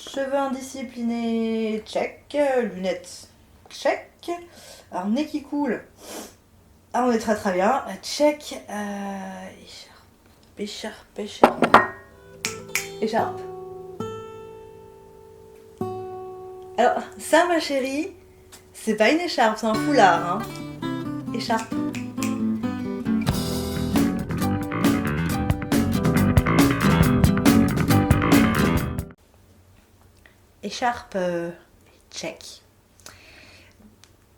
Cheveux indisciplinés, check. Lunettes, check. Alors, nez qui coule. Ah, on est très très bien. Check. Écharpe. Écharpe. Alors, ça, ma chérie, c'est pas une écharpe, c'est un foulard, hein. Écharpe. Écharpe, check.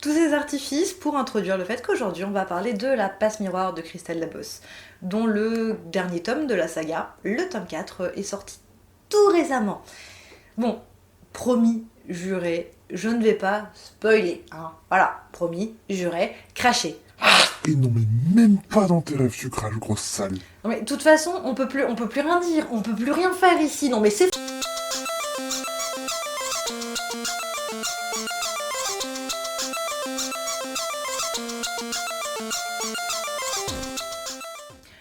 Tous ces artifices pour introduire le fait qu'aujourd'hui on va parler de la passe miroir de Christelle Labos, dont le dernier tome de la saga, le tome 4, est sorti tout récemment. Bon, promis, juré, je ne vais pas spoiler, hein. Voilà, promis, juré, craché. Et non mais même pas dans tes rêves sucrage, grosse sale. Non mais de toute façon, on peut plus rien dire, on peut plus rien faire ici, non mais c'est...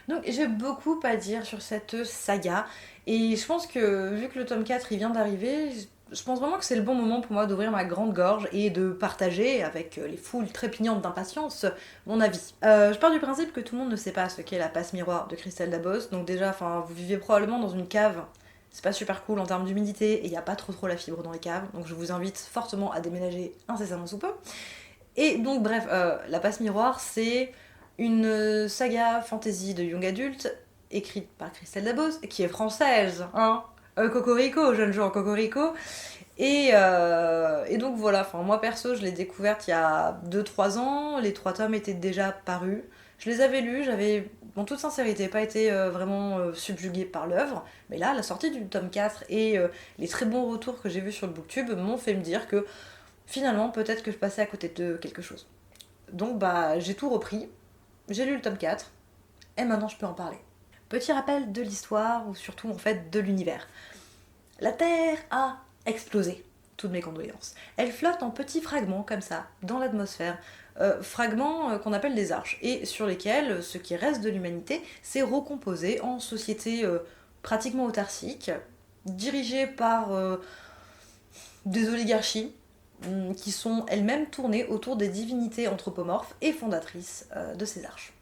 Donc j'ai beaucoup à dire sur cette saga, et je pense que vu que le tome 4 il vient d'arriver, je pense vraiment que c'est le bon moment pour moi d'ouvrir ma grande gorge et de partager avec les foules trépignantes d'impatience mon avis. Je pars du principe que tout le monde ne sait pas ce qu'est la passe miroir de Christelle Labos, donc déjà, vous vivez probablement dans une cave, c'est pas super cool en termes d'humidité, et il n'y a pas trop la fibre dans les caves, donc je vous invite fortement à déménager incessamment sous peu. Et donc bref, la passe miroir c'est une saga fantasy de young adulte écrite par Christelle Dabos, qui est française, hein. Cocorico, jeune gens, Cocorico. Et donc voilà, moi perso, je l'ai découverte il y a 2-3 ans, les 3 tomes étaient déjà parus. Je les avais lus, j'avais, en toute sincérité, pas été vraiment subjuguée par l'œuvre, mais là, la sortie du tome 4 et les très bons retours que j'ai vus sur le booktube m'ont fait me dire que finalement, peut-être que je passais à côté de quelque chose. Donc j'ai tout repris, j'ai lu le tome 4, et maintenant je peux en parler. Petit rappel de l'histoire, ou surtout en fait de l'univers. La Terre a explosé. Toutes mes condoléances. Elle flotte en petits fragments comme ça, dans l'atmosphère. Fragments qu'on appelle des arches, et sur lesquels ce qui reste de l'humanité s'est recomposé en société pratiquement autarcique, dirigée par des oligarchies qui sont elles-mêmes tournées autour des divinités anthropomorphes et fondatrices de ces arches.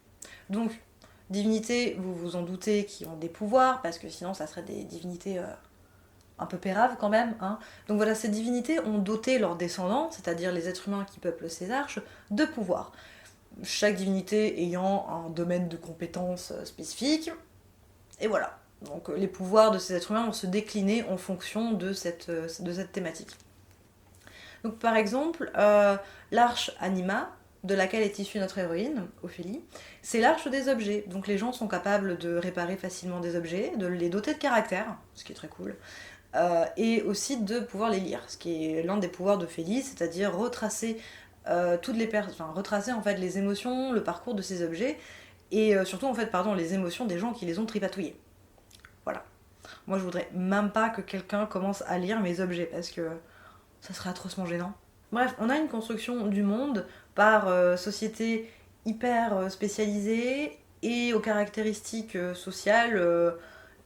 Donc, divinités, vous vous en doutez, qui ont des pouvoirs, parce que sinon ça serait des divinités un peu péraves quand même, hein. Donc voilà, ces divinités ont doté leurs descendants, c'est-à-dire les êtres humains qui peuplent ces arches, de pouvoirs. Chaque divinité ayant un domaine de compétences spécifique, et voilà. Donc les pouvoirs de ces êtres humains vont se décliner en fonction de cette thématique. Donc par exemple, l'arche Anima, de laquelle est issue notre héroïne, Ophélie, c'est l'arche des objets. Donc les gens sont capables de réparer facilement des objets, de les doter de caractère, ce qui est très cool, et aussi de pouvoir les lire, ce qui est l'un des pouvoirs d'Ophélie, c'est-à-dire retracer retracer en fait les émotions, le parcours de ces objets, et surtout en fait les émotions des gens qui les ont tripatouillés. Voilà. Moi je voudrais même pas que quelqu'un commence à lire mes objets parce que ça serait atrocement gênant. Bref, on a une construction du monde par société hyper spécialisée et aux caractéristiques sociales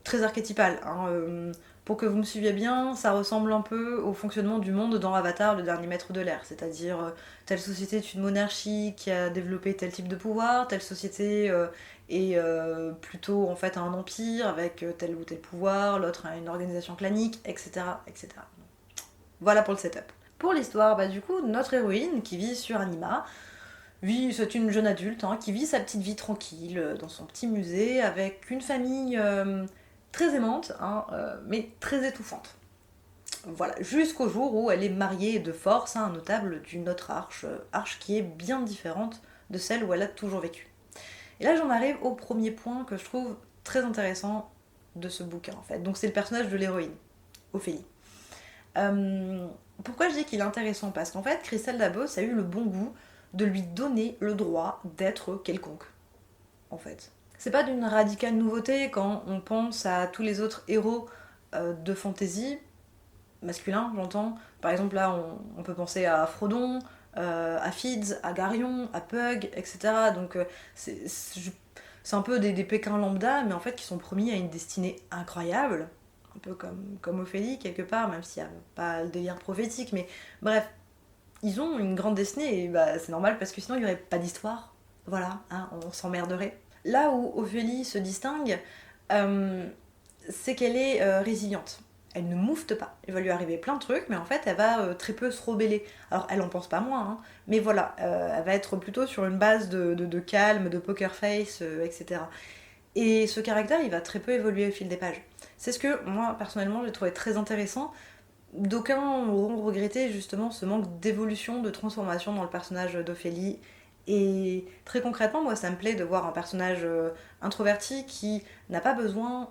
très archétypales, hein. Pour que vous me suiviez bien, ça ressemble un peu au fonctionnement du monde dans Avatar, le dernier maître de l'air, c'est-à-dire telle société est une monarchie qui a développé tel type de pouvoir, telle société est plutôt en fait un empire avec tel ou tel pouvoir, l'autre a une organisation clanique, etc., etc. Voilà pour le setup. Pour l'histoire, du coup, notre héroïne qui vit sur Anima, c'est une jeune adulte qui vit sa petite vie tranquille dans son petit musée avec une famille très aimante, mais très étouffante. Voilà, jusqu'au jour où elle est mariée de force à un notable d'une autre arche qui est bien différente de celle où elle a toujours vécu. Et là j'en arrive au premier point que je trouve très intéressant de ce bouquin en fait. Donc c'est le personnage de l'héroïne, Ophélie. Pourquoi je dis qu'il est intéressant? Parce qu'en fait, Christelle Dabos a eu le bon goût de lui donner le droit d'être quelconque, en fait. C'est pas d'une radicale nouveauté quand on pense à tous les autres héros de fantasy, masculins j'entends. Par exemple là, on peut penser à Frodon, à Fids, à Garion, à Pug, etc. Donc c'est un peu des Pékins lambda, mais en fait qui sont promis à une destinée incroyable, un peu comme Ophélie quelque part, même s'il n'y a pas le délire prophétique, mais bref, ils ont une grande destinée et bah, c'est normal parce que sinon il n'y aurait pas d'histoire. Voilà, hein, on s'emmerderait. Là où Ophélie se distingue, euh, c'est qu'elle est résiliente. Elle ne moufte pas. Il va lui arriver plein de trucs, mais en fait, elle va très peu se rebeller. Alors, elle en pense pas moins, hein, mais voilà, elle va être plutôt sur une base de calme, de poker face, etc. Et ce caractère, il va très peu évoluer au fil des pages. C'est ce que moi, personnellement, j'ai trouvé très intéressant. D'aucuns auront regretté justement ce manque d'évolution, de transformation dans le personnage d'Ophélie. Et très concrètement, moi, ça me plaît de voir un personnage introverti qui n'a pas besoin,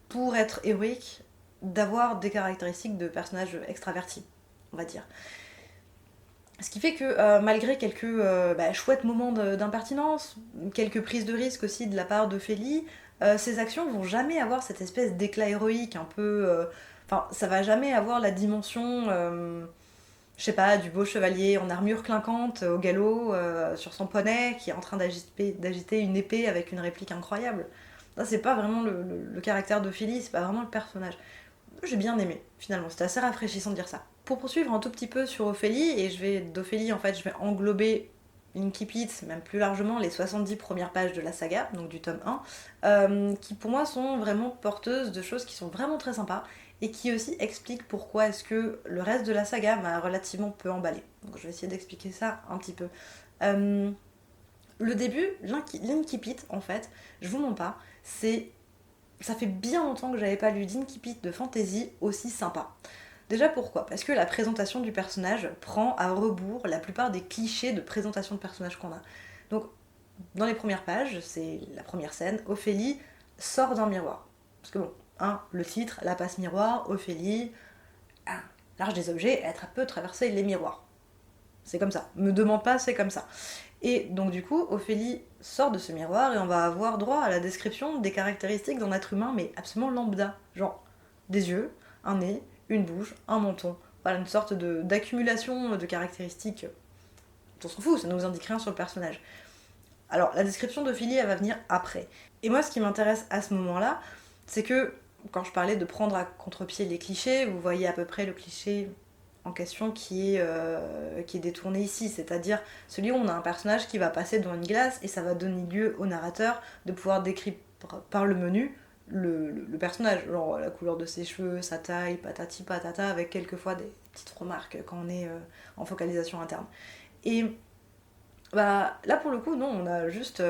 pour être héroïque, d'avoir des caractéristiques de personnage extraverti, on va dire. Ce qui fait que malgré quelques chouettes moments d'impertinence, quelques prises de risque aussi de la part d'Ophélie, ses actions vont jamais avoir cette espèce d'éclat héroïque un peu... Enfin, ça va jamais avoir la dimension, je sais pas, du beau chevalier en armure clinquante au galop, sur son poney, qui est en train d'agiter une épée avec une réplique incroyable. Ça, c'est pas vraiment le caractère d'Ophélie, c'est pas vraiment le personnage. J'ai bien aimé, finalement, c'était assez rafraîchissant de dire ça. Pour poursuivre un tout petit peu sur Ophélie, et d'Ophélie, en fait, je vais englober Inkipit, même plus largement, les 70 premières pages de la saga, donc du tome 1, qui pour moi sont vraiment porteuses de choses qui sont vraiment très sympas, et qui aussi expliquent pourquoi est-ce que le reste de la saga m'a relativement peu emballé. Donc je vais essayer d'expliquer ça un petit peu. Euh, le début, l'Inkipit, en fait, je vous mens pas, ça fait bien longtemps que j'avais pas lu d'Inkipit de fantasy aussi sympa. Déjà pourquoi? Parce que la présentation du personnage prend à rebours la plupart des clichés de présentation de personnage qu'on a. Donc, dans les premières pages, c'est la première scène, Ophélie sort d'un miroir. Parce que bon, le titre, la passe miroir, Ophélie, l'arche des objets, elle peut traverser les miroirs. C'est comme ça. Me demande pas, c'est comme ça. Et donc du coup, Ophélie sort de ce miroir et on va avoir droit à la description des caractéristiques d'un être humain, mais absolument lambda. Genre des yeux, un nez, une bouche, un menton. Voilà, une sorte d'accumulation de caractéristiques. On s'en fout, ça ne nous indique rien sur le personnage. Alors, la description d'Ophélie, elle va venir après. Et moi, ce qui m'intéresse à ce moment-là, c'est que, quand je parlais de prendre à contre-pied les clichés, vous voyez à peu près le cliché en question qui est détourné ici, c'est-à-dire celui où on a un personnage qui va passer devant une glace et ça va donner lieu au narrateur de pouvoir décrire par le menu le personnage, genre la couleur de ses cheveux, sa taille, patati patata, avec quelquefois des petites remarques quand on est en focalisation interne. Et bah là pour le coup, non, on a juste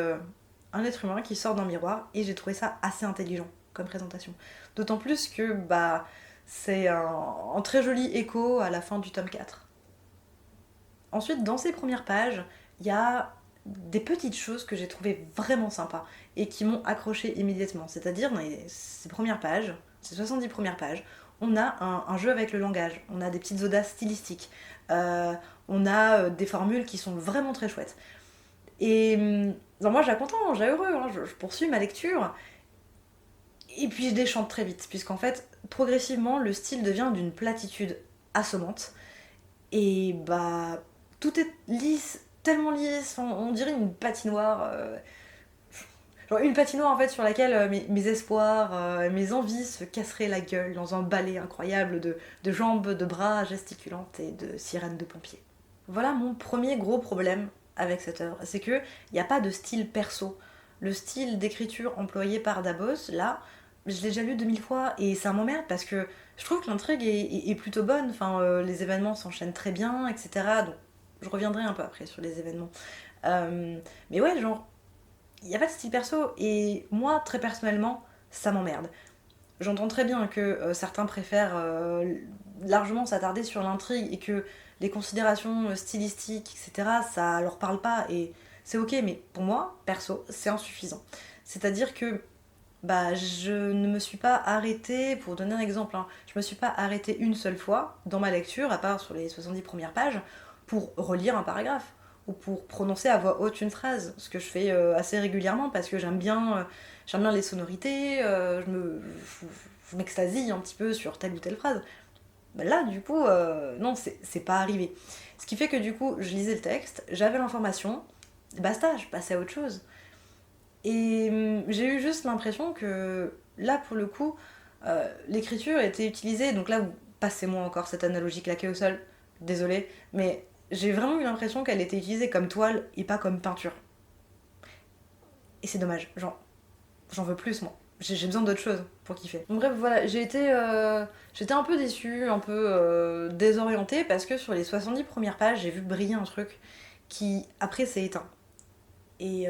un être humain qui sort d'un miroir et j'ai trouvé ça assez intelligent comme présentation. D'autant plus que bah c'est un très joli écho à la fin du tome 4. Ensuite, dans ces premières pages, il y a des petites choses que j'ai trouvées vraiment sympas et qui m'ont accroché immédiatement. C'est-à-dire, dans ces premières pages, ces 70 premières pages, on a un jeu avec le langage, on a des petites audaces stylistiques, on a des formules qui sont vraiment très chouettes. Et moi, j'ai content, j'ai heureux, hein, je poursuis ma lecture. Et puis je déchante très vite, puisqu'en fait, progressivement, le style devient d'une platitude assommante. Et bah, tout est lisse, tellement lisse, on dirait une patinoire. Genre une patinoire en fait sur laquelle mes espoirs, mes envies se casseraient la gueule dans un ballet incroyable de jambes, de bras gesticulantes et de sirènes de pompiers. Voilà mon premier gros problème avec cette œuvre, c'est qu'il n'y a pas de style perso. Le style d'écriture employé par Dabos, là, je l'ai déjà lu 2000 fois et ça m'emmerde parce que je trouve que l'intrigue est plutôt bonne, enfin, les événements s'enchaînent très bien, etc. Donc je reviendrai un peu après sur les événements. Euh, mais ouais, genre, il n'y a pas de style perso et moi, très personnellement, ça m'emmerde. J'entends très bien que certains préfèrent largement s'attarder sur l'intrigue et que les considérations stylistiques, etc., ça leur parle pas et c'est ok, mais pour moi, perso, c'est insuffisant. C'est-à-dire que bah, je ne me suis pas arrêtée, pour donner un exemple, hein, je me suis pas arrêtée une seule fois dans ma lecture, à part sur les 70 premières pages, pour relire un paragraphe ou pour prononcer à voix haute une phrase, ce que je fais assez régulièrement parce que j'aime bien les sonorités, je m'extasie un petit peu sur telle ou telle phrase. Bah là, du coup, non, c'est pas arrivé. Ce qui fait que du coup, je lisais le texte, j'avais l'information, basta, je passais à autre chose. Et j'ai eu juste l'impression que là, pour le coup, L'écriture était utilisée, donc là, passez-moi encore cette analogie claquée au sol, désolée, mais j'ai vraiment eu l'impression qu'elle était utilisée comme toile et pas comme peinture. Et c'est dommage, genre, j'en veux plus moi. J'ai besoin d'autre chose pour kiffer. Donc bref, voilà, j'étais un peu déçue, un peu désorientée parce que sur les 70 premières pages, j'ai vu briller un truc qui, après, s'est éteint. Et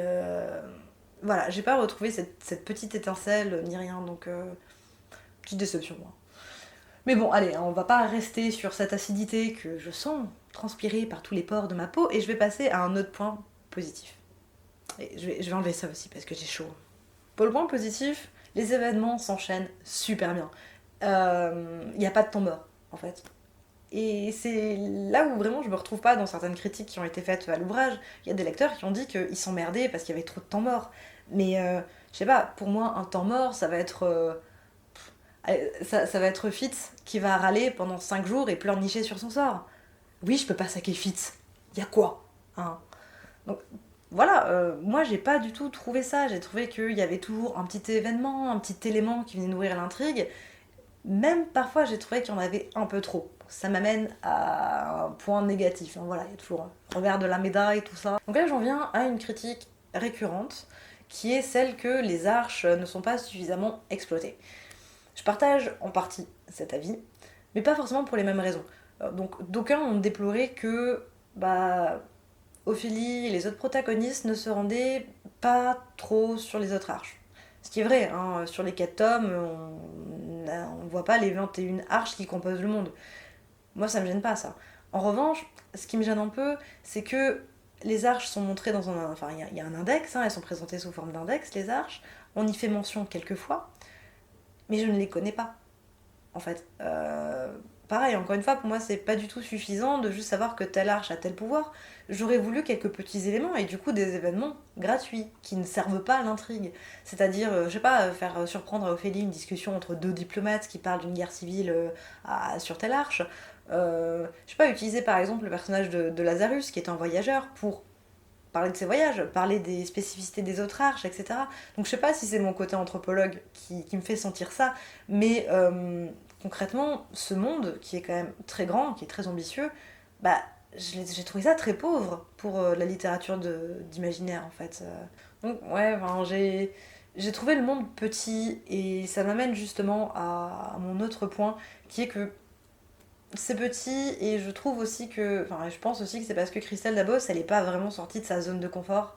voilà, j'ai pas retrouvé cette petite étincelle ni rien, donc petite déception, moi. Mais bon, allez, on va pas rester sur cette acidité que je sens transpirer par tous les pores de ma peau et je vais passer à un autre point positif. Et je vais enlever ça aussi parce que j'ai chaud. Pour le point positif, les événements s'enchaînent super bien. Il n'y a pas de temps mort, en fait. Et c'est là où vraiment je me retrouve pas dans certaines critiques qui ont été faites à l'ouvrage. Il y a des lecteurs qui ont dit qu'ils s'emmerdaient parce qu'il y avait trop de temps mort. Mais je sais pas, pour moi, un temps mort, ça va être. Ça va être Fitz qui va râler pendant 5 jours et pleurnicher sur son sort. Oui, je peux pas saquer Fitz. Y a quoi, hein? Donc voilà, moi j'ai pas du tout trouvé ça. J'ai trouvé qu'il y avait toujours un petit événement, un petit élément qui venait nourrir l'intrigue. Même parfois j'ai trouvé qu'il y en avait un peu trop. Ça m'amène à un point négatif, hein. Voilà, il y a toujours un revers de la médaille, tout ça. Donc là j'en viens à une critique récurrente qui est celle que les arches ne sont pas suffisamment exploitées. Je partage en partie cet avis, mais pas forcément pour les mêmes raisons. Donc d'aucuns ont déploré que Ophélie et les autres protagonistes ne se rendaient pas trop sur les autres arches. Ce qui est vrai, hein, sur les 4 tomes, on voit pas les 21 arches qui composent le monde. Moi, ça me gêne pas, ça. En revanche, ce qui me gêne un peu, c'est que les arches sont montrées dans un... Enfin, il y a un index, hein, elles sont présentées sous forme d'index, les arches. On y fait mention quelques fois, mais je ne les connais pas, en fait. Pareil, encore une fois, pour moi, c'est pas du tout suffisant de juste savoir que telle arche a tel pouvoir. J'aurais voulu quelques petits éléments et du coup des événements gratuits qui ne servent pas à l'intrigue. C'est-à-dire, je sais pas, faire surprendre à Ophélie une discussion entre deux diplomates qui parlent d'une guerre civile sur telle arche. Je sais pas, utiliser par exemple le personnage de Lazarus qui est un voyageur pour parler de ses voyages, parler des spécificités des autres arches, etc. Donc je sais pas si c'est mon côté anthropologue qui me fait sentir ça, mais concrètement, ce monde qui est quand même très grand, qui est très ambitieux, bah j'ai trouvé ça très pauvre pour la littérature d'imaginaire en fait. Donc ouais, enfin, j'ai trouvé le monde petit et ça m'amène justement à mon autre point qui est que c'est petit et je trouve aussi que. Enfin, je pense aussi que c'est parce que Christelle Dabos, elle est pas vraiment sortie de sa zone de confort,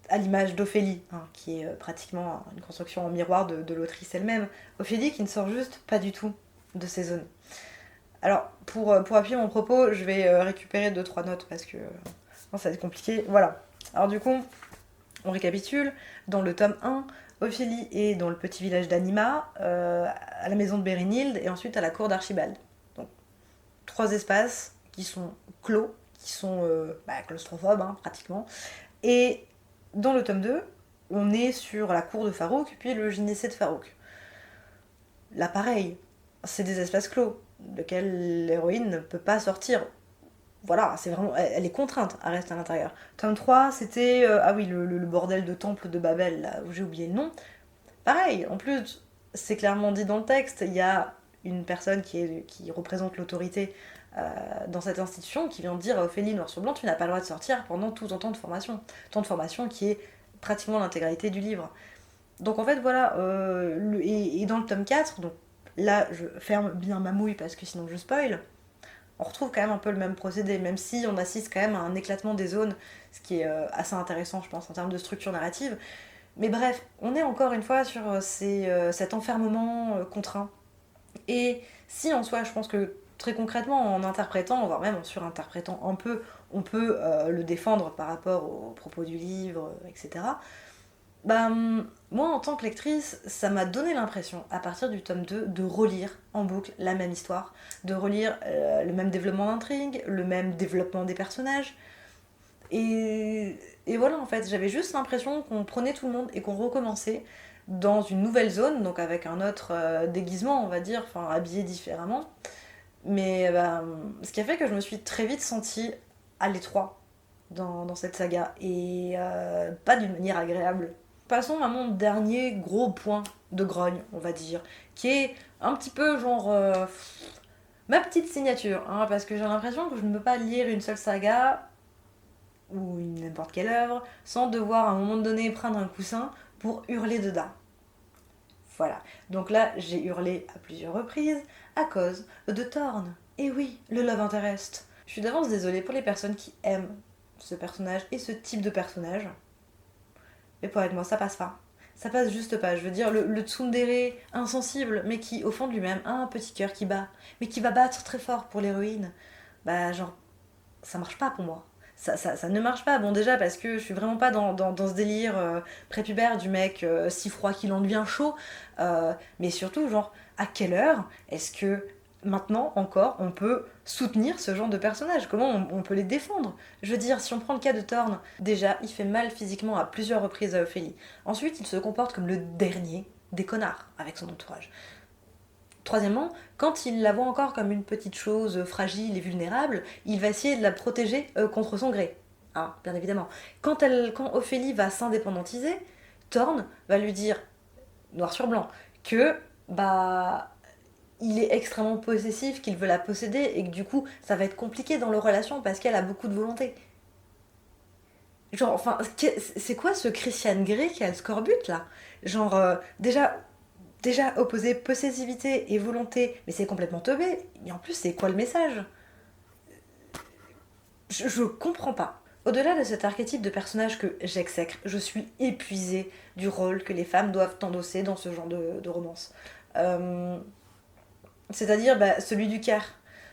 à l'image d'Ophélie, hein, qui est pratiquement une construction en miroir de l'autrice elle-même. Ophélie qui ne sort juste pas du tout de ses zones. Alors, pour appuyer mon propos, je vais récupérer deux trois notes parce que non, ça va être compliqué. Voilà. Alors, du coup, on récapitule. Dans le tome 1, Ophélie est dans le petit village d'Anima, à la maison de Bérénild et ensuite à la cour d'Archibald. Donc, 3 espaces qui sont clos, qui sont claustrophobes, hein, pratiquement. Et dans le tome 2, on est sur la cour de Farouk, puis le gynécée de Farouk. Là, pareil, c'est des espaces clos, lesquels l'héroïne ne peut pas sortir. Voilà, c'est vraiment, elle est contrainte à rester à l'intérieur. Tome 3, c'était ah oui, le bordel de temple de Babel, là, où j'ai oublié le nom. Pareil, en plus, c'est clairement dit dans le texte, il y a une personne qui représente l'autorité dans cette institution qui vient de dire à Ophélie noir sur blanc, tu n'as pas le droit de sortir pendant tout ton temps de formation. Temps de formation qui est pratiquement l'intégralité du livre. Donc en fait, voilà, et dans le tome 4, donc là, je ferme bien ma mouille parce que sinon je spoil, on retrouve quand même un peu le même procédé, même si on assiste quand même à un éclatement des zones, ce qui est assez intéressant, je pense, en termes de structure narrative. Mais bref, on est encore une fois sur cet enfermement contraint. Et si en soi, je pense que très concrètement, en interprétant, voire même en surinterprétant un peu, on peut le défendre par rapport aux propos du livre, etc. Bah, moi, en tant que lectrice, ça m'a donné l'impression, à partir du tome 2, de relire en boucle la même histoire, de relire le même développement d'intrigue, le même développement des personnages. Et voilà, en fait, j'avais juste l'impression qu'on prenait tout le monde et qu'on recommençait dans une nouvelle zone, donc avec un autre déguisement, on va dire, enfin habillé différemment. Mais ce qui a fait que je me suis très vite sentie à l'étroit dans cette saga, et pas d'une manière agréable. passons à mon dernier gros point de grogne, on va dire, qui est un petit peu genre ma petite signature, hein, parce que j'ai l'impression que je ne peux pas lire une seule saga ou n'importe quelle œuvre sans devoir à un moment donné prendre un coussin pour hurler dedans. Voilà, donc là j'ai hurlé à plusieurs reprises à cause de Thorn. Et oui, le love interest. Je suis d'avance désolée pour les personnes qui aiment ce personnage et ce type de personnage. Mais pour être moi, ça passe pas. Ça passe juste pas. Je veux dire, le tsundere insensible, mais qui, au fond de lui-même, a un petit cœur qui bat, mais qui va battre très fort pour l'héroïne. Bah, genre, ça marche pas pour moi. Ça ne marche pas. Bon, déjà, parce que je suis vraiment pas dans ce délire prépubère du mec si froid qu'il en devient chaud. Mais surtout, genre, à quelle heure est-ce que maintenant encore on peut soutenir ce genre de personnage? Comment on peut les défendre? Je veux dire, si on prend le cas de Thorn, déjà, il fait mal physiquement à plusieurs reprises à Ophélie. Ensuite, il se comporte comme le dernier des connards avec son entourage. Troisièmement, quand il la voit encore comme une petite chose fragile et vulnérable, il va essayer de la protéger contre son gré. Hein, bien évidemment. Quand Ophélie va s'indépendantiser, Thorn va lui dire, noir sur blanc, que bah il est extrêmement possessif, qu'il veut la posséder et que du coup ça va être compliqué dans leur relation parce qu'elle a beaucoup de volonté. Genre, enfin, c'est quoi ce Christian Grey qui a le scorbut là? Genre, déjà opposer possessivité et volonté, mais c'est complètement teubé. Et en plus, c'est quoi le message? Je comprends pas. Au-delà de cet archétype de personnage que j'exècre, je suis épuisée du rôle que les femmes doivent endosser dans ce genre de romance. Euh, C'est-à-dire bah, celui du care,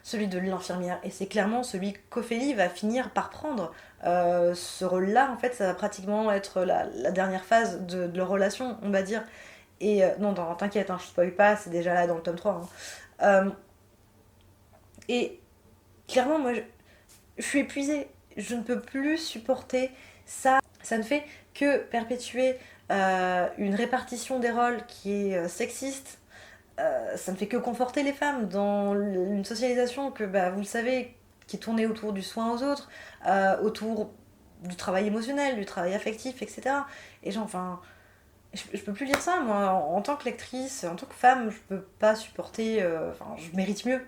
celui de l'infirmière. Et c'est clairement celui qu'Ophélie va finir par prendre. Ce rôle-là, en fait, ça va pratiquement être la dernière phase de leur relation, on va dire. Et non, t'inquiète, hein, je spoil pas, c'est déjà là dans le tome 3. Hein. Euh, et clairement, moi, je suis épuisée. Je ne peux plus supporter ça. Ça ne fait que perpétuer une répartition des rôles qui est sexiste. Ça ne fait que conforter les femmes dans une socialisation que, bah, vous le savez, qui est tournée autour du soin aux autres, autour du travail émotionnel, du travail affectif, etc. Et genre, enfin, je peux plus lire ça, moi, en tant que lectrice, en tant que femme, je peux pas supporter. Enfin, je mérite mieux,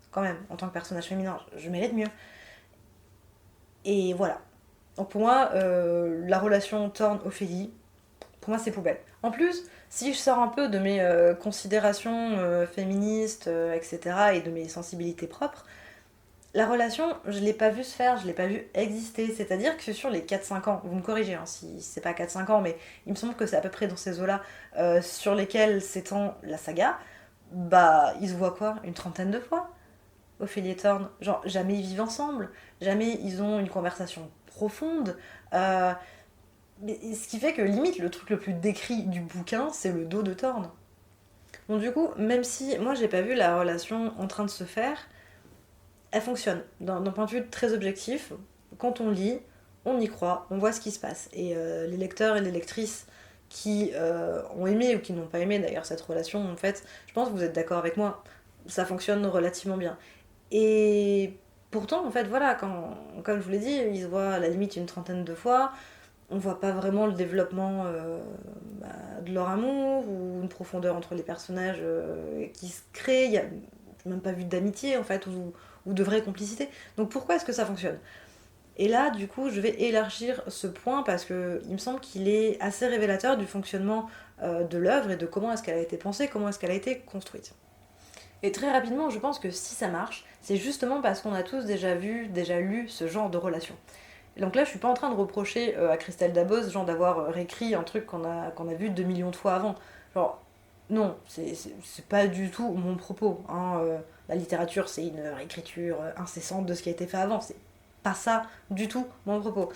quand même, en tant que personnage féminin, je mérite mieux. Et voilà. Donc pour moi, la relation Thorne-Ophélie, pour moi, c'est poubelle. En plus, si je sors un peu de mes considérations féministes, etc., et de mes sensibilités propres, la relation, je l'ai pas vue se faire, je l'ai pas vue exister. C'est-à-dire que sur les 4-5 ans, vous me corrigez hein, si c'est pas 4-5 ans, mais il me semble que c'est à peu près dans ces eaux-là sur lesquels s'étend la saga, bah, ils se voient quoi? Une trentaine de fois? Ophélie et Thorne. Genre, jamais ils vivent ensemble, jamais ils ont une conversation profonde. Euh, mais ce qui fait que limite le truc le plus décrit du bouquin, c'est le dos de Thorne. Donc du coup, même si moi j'ai pas vu la relation en train de se faire, elle fonctionne. D'un point de vue très objectif, quand on lit, on y croit, on voit ce qui se passe. Et les lecteurs et les lectrices qui ont aimé ou qui n'ont pas aimé d'ailleurs cette relation, en fait, je pense que vous êtes d'accord avec moi, ça fonctionne relativement bien. Et pourtant, en fait, voilà, comme je vous l'ai dit, ils se voient à la limite une trentaine de fois, on voit pas vraiment le développement bah, de leur amour ou une profondeur entre les personnages qui se créent. Il y a même pas vu d'amitié en fait ou de vraie complicité. Donc pourquoi est-ce que ça fonctionne? Et là, du coup, je vais élargir ce point parce que il me semble qu'il est assez révélateur du fonctionnement de l'œuvre et de comment est-ce qu'elle a été pensée, comment est-ce qu'elle a été construite. Et très rapidement, je pense que si ça marche, c'est justement parce qu'on a tous déjà vu, déjà lu ce genre de relation. Donc là, je suis pas en train de reprocher à Christelle Dabos genre d'avoir réécrit un truc qu'on a vu 2 millions de fois avant. Genre, non, c'est pas du tout mon propos. Hein. La littérature, c'est une réécriture incessante de ce qui a été fait avant. C'est pas ça du tout mon propos.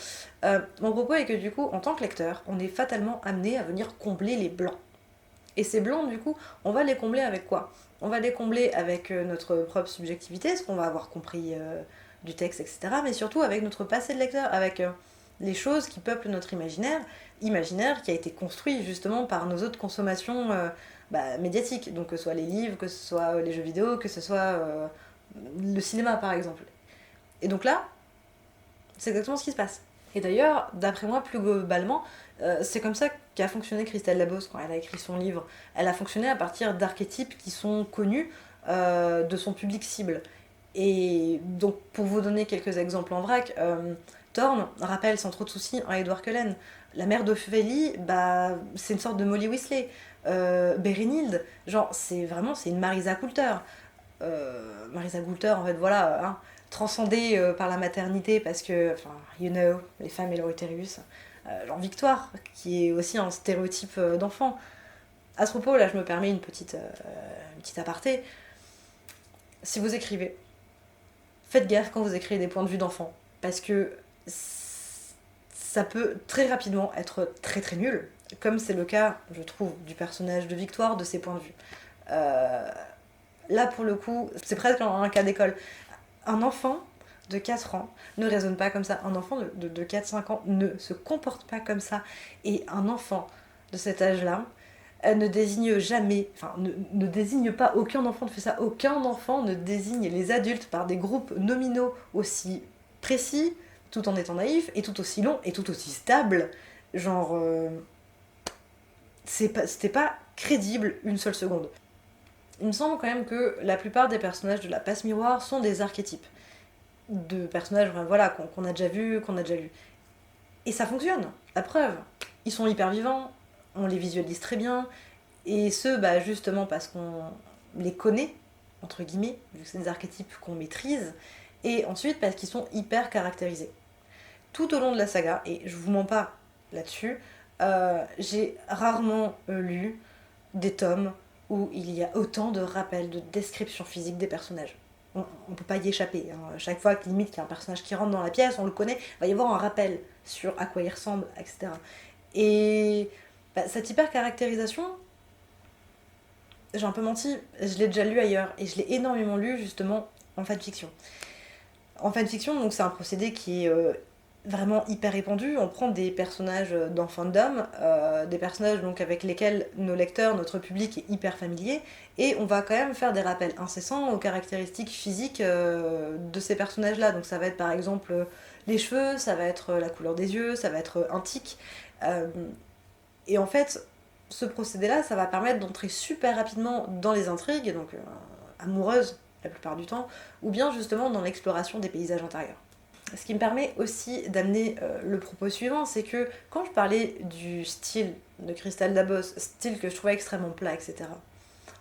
Mon propos est que du coup, en tant que lecteur, on est fatalement amené à venir combler les blancs. Et ces blancs, du coup, on va les combler avec quoi? On va les combler avec notre propre subjectivité, ce qu'on va avoir compris du texte, etc. Mais surtout avec notre passé de lecteur, avec les choses qui peuplent notre imaginaire qui a été construit justement par nos autres consommations médiatiques. Donc que ce soit les livres, que ce soit les jeux vidéo, que ce soit le cinéma par exemple. Et donc là, c'est exactement ce qui se passe. Et d'ailleurs, d'après moi, plus globalement, c'est comme ça qu'a fonctionné Christelle Labos quand elle a écrit son livre. Elle a fonctionné à partir d'archétypes qui sont connus de son public cible. Et donc, pour vous donner quelques exemples en vrac, Thorne rappelle sans trop de soucis un Edward Cullen. La mère d'Ophélie, bah, c'est une sorte de Molly Weasley. Bérénilde, genre, c'est une Marisa Coulter. Marisa Coulter, en fait, voilà, hein, transcendée par la maternité parce que, enfin, you know, les femmes et leur utérus. Genre Victoire, qui est aussi un stéréotype d'enfant. À ce propos, là, je me permets une petite aparté. Si vous écrivez, faites gaffe quand vous écrivez des points de vue d'enfant, parce que ça peut très rapidement être très très nul, comme c'est le cas, je trouve, du personnage de Victoire, de ses points de vue. Euh, Là, pour le coup, c'est presque un cas d'école. Un enfant de 4 ans ne raisonne pas comme ça. Un enfant de 4-5 ans ne se comporte pas comme ça. Et un enfant de cet âge-là ne désigne jamais, enfin, ne désigne pas, aucun enfant ne fait ça. Aucun enfant ne désigne les adultes par des groupes nominaux aussi précis, tout en étant naïf, et tout aussi long, et tout aussi stable. Genre, c'était pas crédible une seule seconde. Il me semble quand même que la plupart des personnages de la passe miroir sont des archétypes de personnages voilà, qu'on a déjà vus, qu'on a déjà lus. Et ça fonctionne, la preuve. Ils sont hyper vivants, on les visualise très bien, et ce, bah, justement parce qu'on les connaît, entre guillemets, vu que c'est des archétypes qu'on maîtrise, et ensuite parce qu'ils sont hyper caractérisés. Tout au long de la saga, et je vous mens pas là-dessus, j'ai rarement lu des tomes où il y a autant de rappels, de descriptions physiques des personnages. On peut pas y échapper. Hein. Chaque fois que limite qu'il y a un personnage qui rentre dans la pièce, on le connaît, il va y avoir un rappel sur à quoi il ressemble, etc. Et bah, cette hyper caractérisation, j'ai un peu menti, je l'ai déjà lu ailleurs, et je l'ai énormément lu justement en fanfiction. En fanfiction, donc c'est un procédé qui est vraiment hyper répandu. On prend des personnages dans fandom, des personnages donc avec lesquels nos lecteurs, notre public est hyper familier, et on va quand même faire des rappels incessants aux caractéristiques physiques de ces personnages-là. Donc ça va être par exemple les cheveux, ça va être la couleur des yeux, ça va être un tic. Euh, et en fait, ce procédé-là, ça va permettre d'entrer super rapidement dans les intrigues, donc amoureuses la plupart du temps, ou bien justement dans l'exploration des paysages intérieurs. Ce qui me permet aussi d'amener le propos suivant, c'est que quand je parlais du style de Christelle Dabos, style que je trouvais extrêmement plat, etc.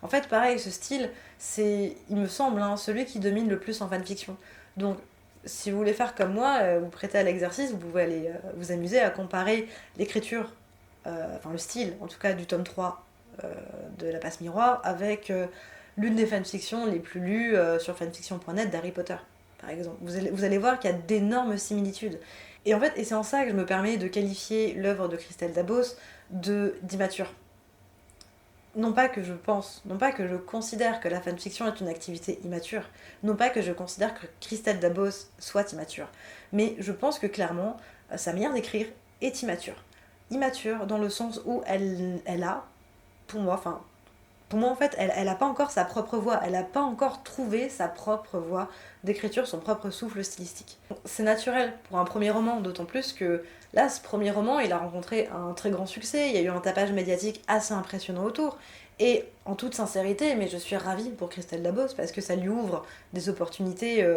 En fait, pareil, ce style, c'est, il me semble, hein, celui qui domine le plus en fanfiction. Donc, si vous voulez faire comme moi, vous prêtez à l'exercice, vous pouvez aller vous amuser à comparer l'écriture, enfin le style, en tout cas, du tome 3 de La Passe Miroir, avec l'une des fanfictions les plus lues sur fanfiction.net d'Harry Potter par exemple. Vous allez voir qu'il y a d'énormes similitudes. Et en fait, et c'est en ça que je me permets de qualifier l'œuvre de Christelle Dabos d'immature. Non pas que je pense, non pas que je considère que la fanfiction est une activité immature, non pas que je considère que Christelle Dabos soit immature, mais je pense que clairement, sa manière d'écrire est immature. Immature dans le sens où elle a, pour moi, en fait, elle n'a pas encore sa propre voix, elle n'a pas encore trouvé sa propre voix d'écriture, son propre souffle stylistique. C'est naturel pour un premier roman, d'autant plus que là, ce premier roman, il a rencontré un très grand succès, il y a eu un tapage médiatique assez impressionnant autour. Et en toute sincérité, mais je suis ravie pour Christelle Dabos parce que ça lui ouvre des opportunités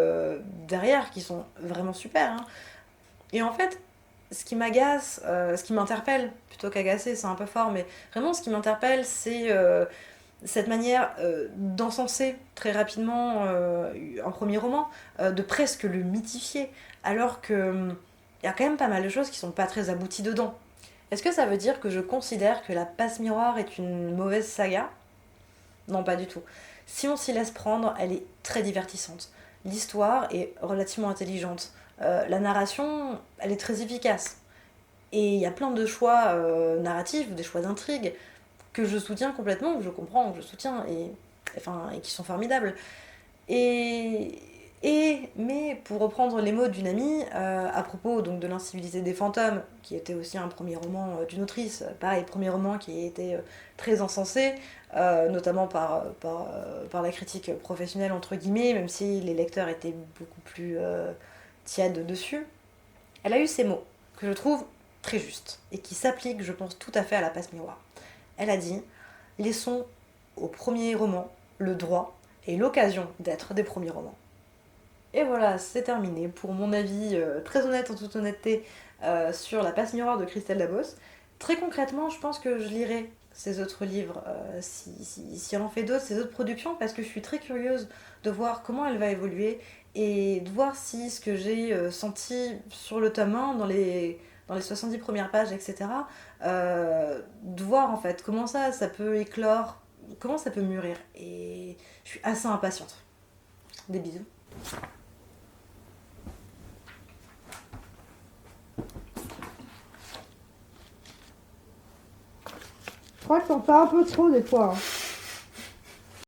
derrière qui sont vraiment super. Hein. Et en fait, ce qui m'agace, ce qui m'interpelle, plutôt qu'agacer, c'est un peu fort, mais vraiment ce qui m'interpelle, c'est cette manière d'encenser très rapidement un premier roman, de presque le mythifier, alors que il y a quand même pas mal de choses qui sont pas très abouties dedans. Est-ce que ça veut dire que je considère que La Passe Miroir est une mauvaise saga? Non, pas du tout. Si on s'y laisse prendre, elle est très divertissante. L'histoire est relativement intelligente. La narration, elle est très efficace. Et il y a plein de choix narratifs, des choix d'intrigue que je soutiens complètement, que je comprends, que je soutiens, et qui sont formidables. Et, mais pour reprendre les mots d'une amie, à propos donc de l'incivilité des fantômes, qui était aussi un premier roman d'une autrice, pareil, premier roman qui a été très encensé, notamment par la critique professionnelle, entre guillemets, même si les lecteurs étaient beaucoup plus tièdes dessus. Elle a eu ces mots que je trouve très juste et qui s'applique, je pense, tout à fait à la passe miroir. Elle a dit: laissons au premier roman le droit et l'occasion d'être des premiers romans. Et voilà, c'est terminé pour mon avis très honnête, en toute honnêteté, sur la passe miroir de Christelle Dabos. Très concrètement, je pense que je lirai ces autres livres, si elle en fait d'autres, ces autres productions, parce que je suis très curieuse de voir comment elle va évoluer et de voir si ce que j'ai senti sur le tome 1, dans les 70 premières pages, etc., de voir en fait comment ça peut éclore, comment ça peut mûrir. Et je suis assez impatiente. Des bisous. Je crois que t'en fais un peu trop des fois. Hein.